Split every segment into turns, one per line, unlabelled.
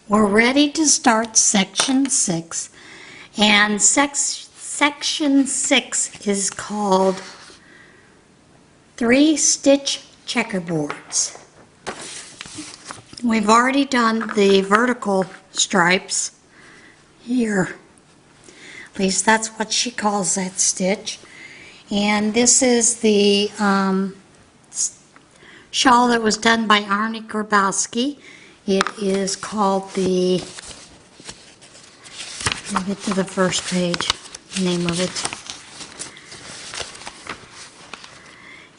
We're ready to start section 6, and section 6 is called 3-stitch checkerboards. We've already done the vertical stripes here. At least that's what she calls that stitch. And this is the shawl that was done by Arnie Grabowski. It is called the, let me get to the first page, name of it.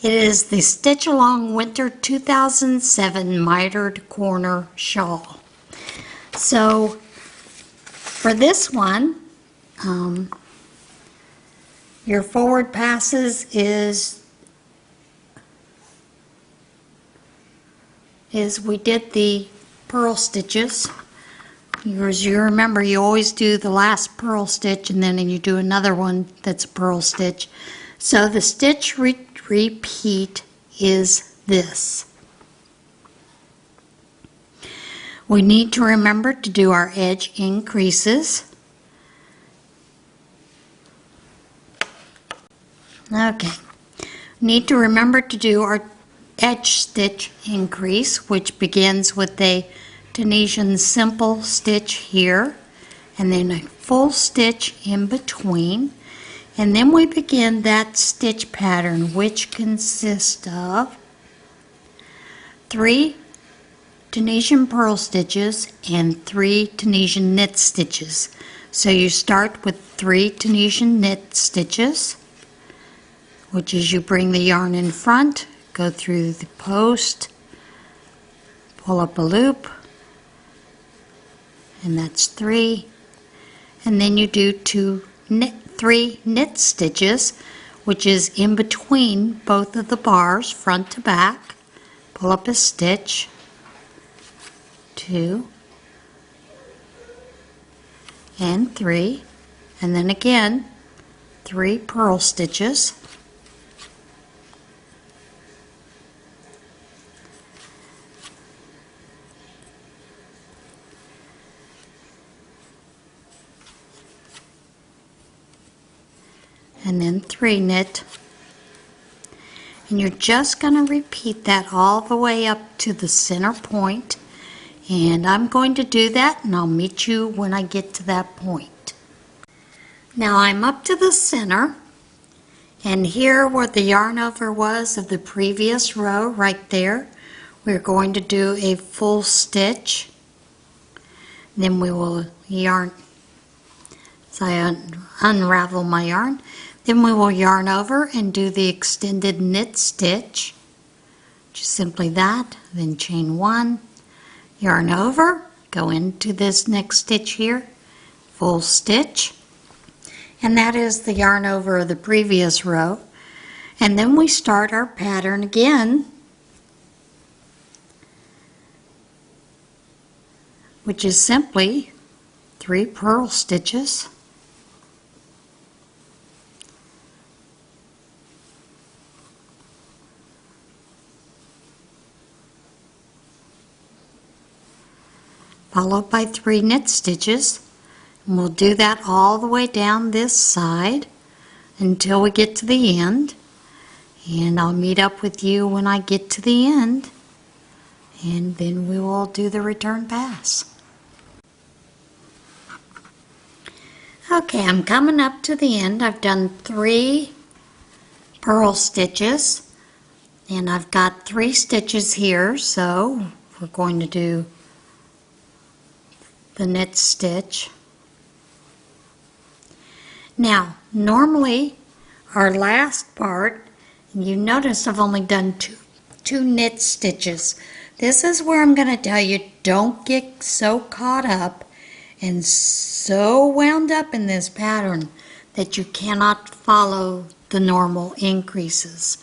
It is the Stitch Along Winter 2007 Mitered Corner Shawl. So for this one, your forward passes is we did the purl stitches. As you remember, you always do the last purl stitch and then you do another one that's a purl stitch. So the stitch repeat is this. We need to remember to do our edge increases. Okay. Need to remember to do our edge stitch increase, which begins with a Tunisian simple stitch here and then a full stitch in between, and then we begin that stitch pattern, which consists of 3 Tunisian purl stitches and 3 Tunisian knit stitches. So you start with 3 Tunisian knit stitches, which is you bring the yarn in front, go through the post, pull up a loop, and that's 3, and then you do 3 knit stitches, which is in between both of the bars, front to back, pull up a stitch, 2, and 3, and then again 3 purl stitches, and then 3 knit, and you're just going to repeat that all the way up to the center point, and I'm going to do that and I'll meet you when I get to that point. Now I'm up to the center, and here where the yarn over was of the previous row right there, we're going to do a full stitch, then we will yarn, so I unravel my yarn. Then we will yarn over and do the extended knit stitch, just simply that, then chain 1, yarn over, go into this next stitch here, full stitch, and that is the yarn over of the previous row. And then we start our pattern again, which is simply 3 purl stitches, followed by 3 knit stitches, and we'll do that all the way down this side until we get to the end, and I'll meet up with you when I get to the end, and then we will do the return pass. Okay, I'm coming up to the end. I've done 3 purl stitches, and I've got 3 stitches here, so we're going to do the knit stitch. Now, normally our last part, you notice I've only done two knit stitches. This is where I'm going to tell you, don't get so caught up and so wound up in this pattern that you cannot follow the normal increases.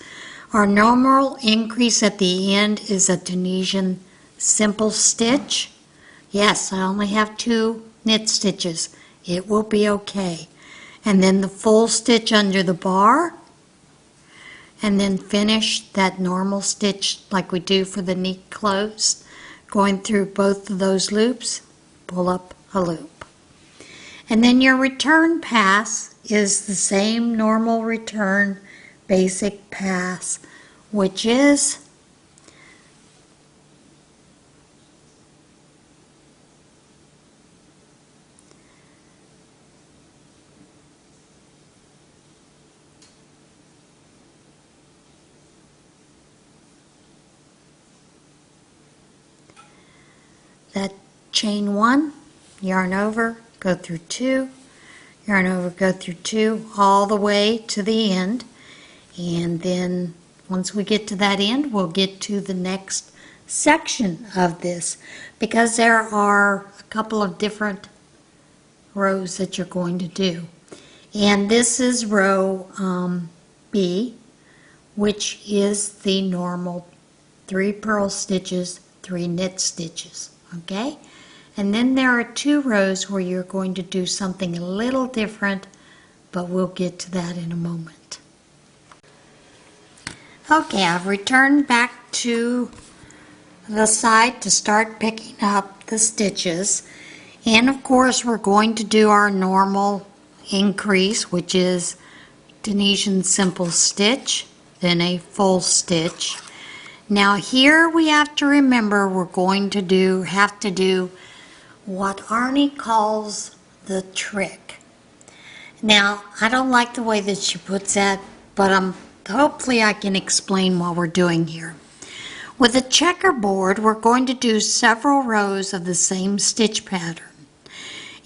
Our normal increase at the end is a Tunisian simple stitch. Yes, I only have 2 knit stitches. It will be okay. And then the full stitch under the bar, and then finish that normal stitch like we do for the neat close, going through both of those loops, pull up a loop. And then your return pass is the same normal return basic pass, which is that chain 1, yarn over, go through 2, yarn over, go through 2, all the way to the end. And then once we get to that end, we'll get to the next section of this, because there are a couple of different rows that you're going to do. And this is row B, which is the normal 3 purl stitches, 3 knit stitches. Okay, and then there are 2 rows where you're going to do something a little different, but we'll get to that in a moment. Okay, I've returned back to the side to start picking up the stitches, and of course we're going to do our normal increase, which is Tunisian simple stitch, then a full stitch. Now here we have to remember we're going to have to do what Arnie calls the trick. Now I don't like the way that she puts that, but hopefully I can explain what we're doing here. With a checkerboard, we're going to do several rows of the same stitch pattern.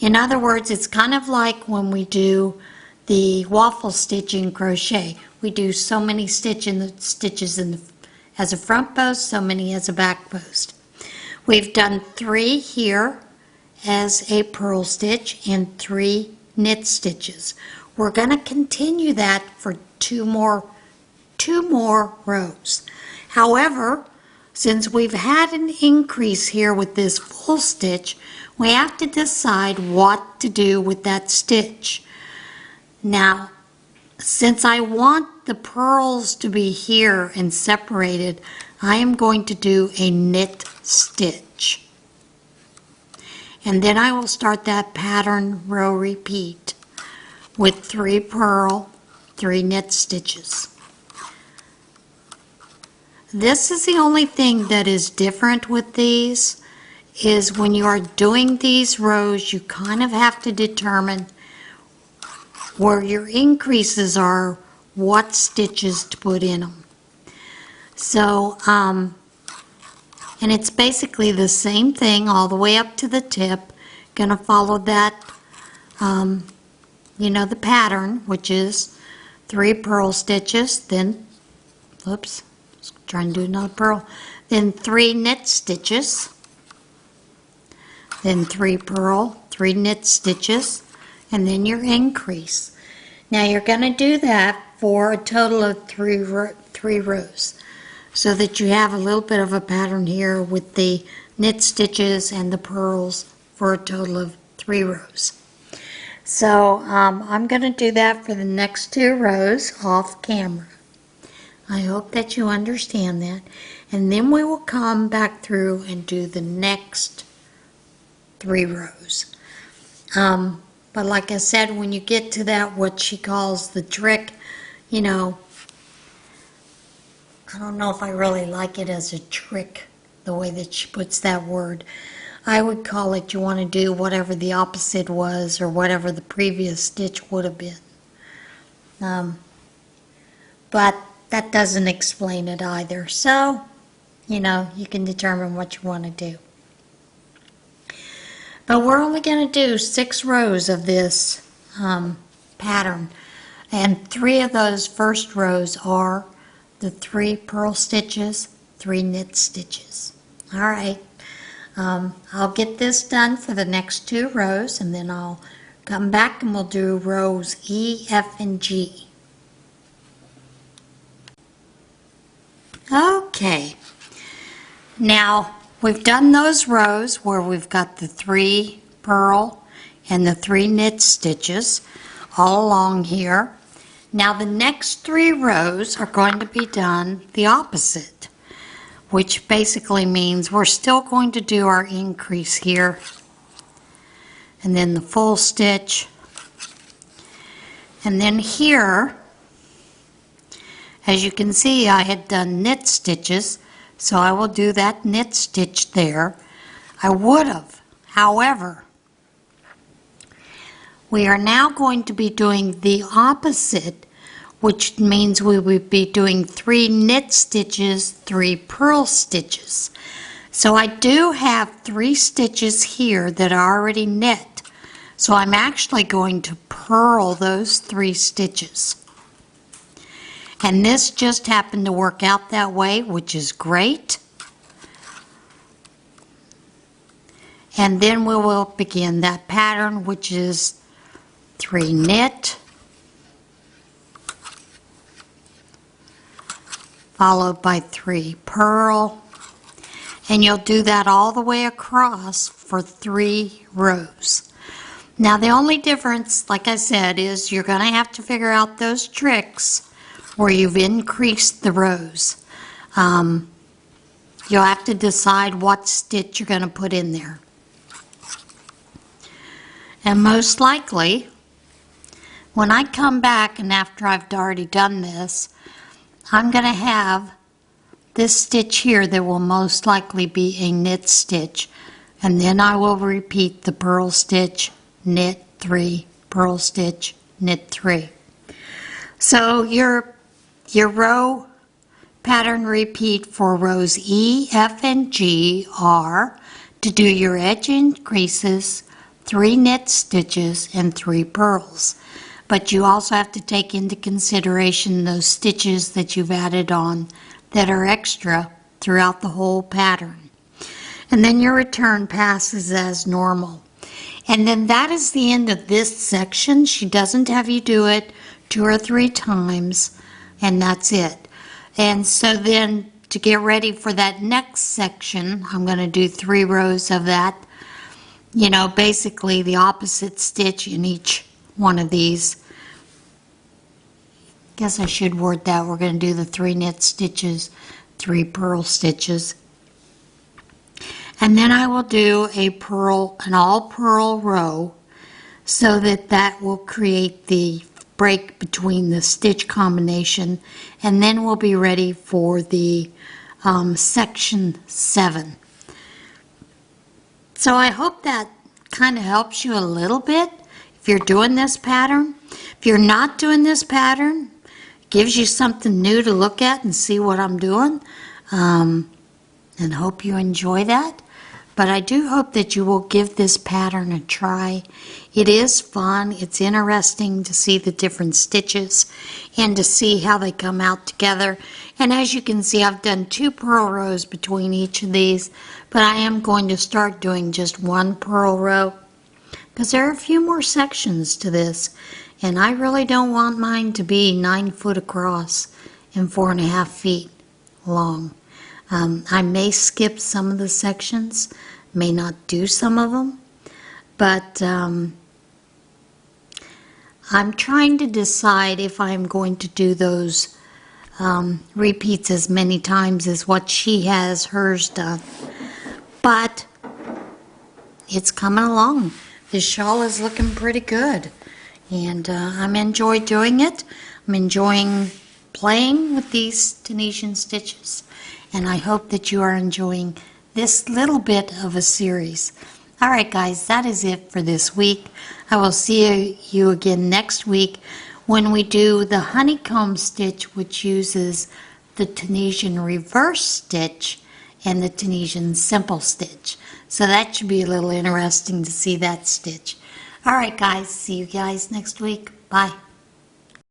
In other words, it's kind of like when we do the waffle stitch in crochet. We do so many stitches as a front post, so many as a back post. We've done 3 here as a purl stitch and 3 knit stitches. We're going to continue that for two more rows. However, since we've had an increase here with this full stitch, we have to decide what to do with that stitch. Now, since I want the purls to be here and separated, I am going to do a knit stitch. And then I will start that pattern row repeat with 3 purl, 3 knit stitches. This is the only thing that is different with these, is when you are doing these rows, you kind of have to determine where your increases are, what stitches to put in them. So, and it's basically the same thing all the way up to the tip. Gonna follow that, you know, the pattern, which is 3 purl stitches, then, oops, trying to do another purl, then 3 knit stitches, then 3 purl, 3 knit stitches, and then your increase. Now you're going to do that for a total of 3 rows, so that you have a little bit of a pattern here with the knit stitches and the purls for a total of 3 rows. So I'm going to do that for the next 2 rows off camera. I hope that you understand that, and then we will come back through and do the next 3 rows. But like I said, when you get to that, what she calls the trick, you know, I don't know if I really like it as a trick, the way that she puts that word. I would call it, you want to do whatever the opposite was, or whatever the previous stitch would have been. But that doesn't explain it either. So, you know, you can determine what you want to do. But we're only going to do 6 rows of this pattern, and 3 of those first rows are the 3 purl stitches, 3 knit stitches. All right, I'll get this done for the next 2 rows, and then I'll come back and we'll do rows E, F, and G. Okay, now we've done those rows where we've got the 3 purl and the 3 knit stitches all along here. Now the next 3 rows are going to be done the opposite, which basically means we're still going to do our increase here and then the full stitch. And then here, as you can see, I had done knit stitches, so I will do that knit stitch there. I would have, however, we are now going to be doing the opposite, which means we would be doing 3 knit stitches, 3 purl stitches. So I do have 3 stitches here that are already knit. So I'm actually going to purl those 3 stitches. And this just happened to work out that way, which is great. And then we will begin that pattern, which is 3 knit, followed by 3 purl, and you'll do that all the way across for 3 rows. Now the only difference, like I said, is you're going to have to figure out those tricks where you've increased the rows. You'll have to decide what stitch you're going to put in there. And most likely, when I come back and after I've already done this, I'm going to have this stitch here that will most likely be a knit stitch, and then I will repeat the purl stitch, knit 3, purl stitch, knit 3. So your row pattern repeat for rows E, F, and G are to do your edge increases, 3 knit stitches, and 3 purls. But you also have to take into consideration those stitches that you've added on that are extra throughout the whole pattern. And then your return passes as normal. And then that is the end of this section. She doesn't have you do it 2 or 3 times, and that's it. And so then to get ready for that next section, I'm going to do 3 rows of that. You know, basically the opposite stitch in each one of these. Guess I should word that. We're going to do the 3 knit stitches, 3 purl stitches. And then I will do an all purl row so that will create the break between the stitch combination, and then we'll be ready for the section 7. So I hope that kind of helps you a little bit if you're doing this pattern. If you're not doing this pattern, it gives you something new to look at and see what I'm doing, and hope you enjoy that. But I do hope that you will give this pattern a try. It is fun. It's interesting to see the different stitches and to see how they come out together. And as you can see, I've done 2 purl rows between each of these, but I am going to start doing just 1 purl row because there are a few more sections to this, and I really don't want mine to be 9 foot across and 4.5 feet long. I may skip some of the sections, may not do some of them, but I'm trying to decide if I'm going to do those repeats as many times as what she has hers done. But it's coming along. This shawl is looking pretty good, and I'm enjoying doing it. I'm enjoying playing with these Tunisian stitches, and I hope that you are enjoying this little bit of a series. Alright guys, that is it for this week. I will see you again next week when we do the honeycomb stitch, which uses the Tunisian reverse stitch and the Tunisian simple stitch. So that should be a little interesting to see that stitch. Alright guys, see you guys next week. Bye.